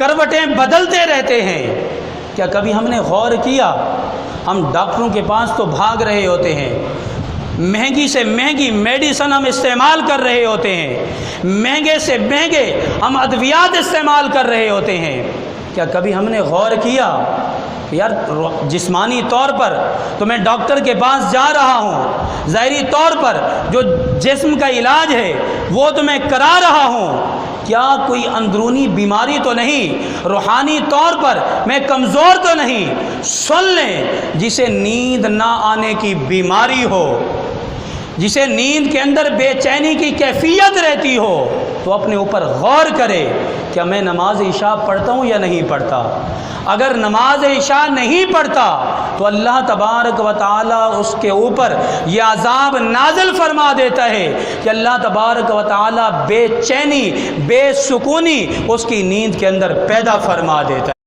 کروٹیں بدلتے رہتے ہیں۔ کیا کبھی ہم نے غور کیا؟ ہم ڈاکٹروں کے پاس تو بھاگ رہے ہوتے ہیں، مہنگی سے مہنگی میڈیسن ہم استعمال کر رہے ہوتے ہیں، مہنگے سے مہنگے ہم ادویات استعمال کر رہے ہوتے ہیں۔ کیا کبھی ہم نے غور کیا یار جسمانی طور پر تو میں ڈاکٹر کے پاس جا رہا ہوں، ظاہری طور پر جو جسم کا علاج ہے وہ تو میں کرا رہا ہوں، کیا کوئی اندرونی بیماری تو نہیں، روحانی طور پر میں کمزور تو نہیں؟ سن لیں، جسے نیند نہ آنے کی بیماری ہو، جسے نیند کے اندر بے چینی کی کیفیت رہتی ہو، تو اپنے اوپر غور کرے، کیا میں نماز عشاء پڑھتا ہوں یا نہیں پڑھتا؟ اگر نماز عشاء نہیں پڑھتا تو اللہ تبارک و تعالی اس کے اوپر یہ عذاب نازل فرما دیتا ہے کہ اللہ تبارک و تعالی بے چینی، بے سکونی اس کی نیند کے اندر پیدا فرما دیتا ہے۔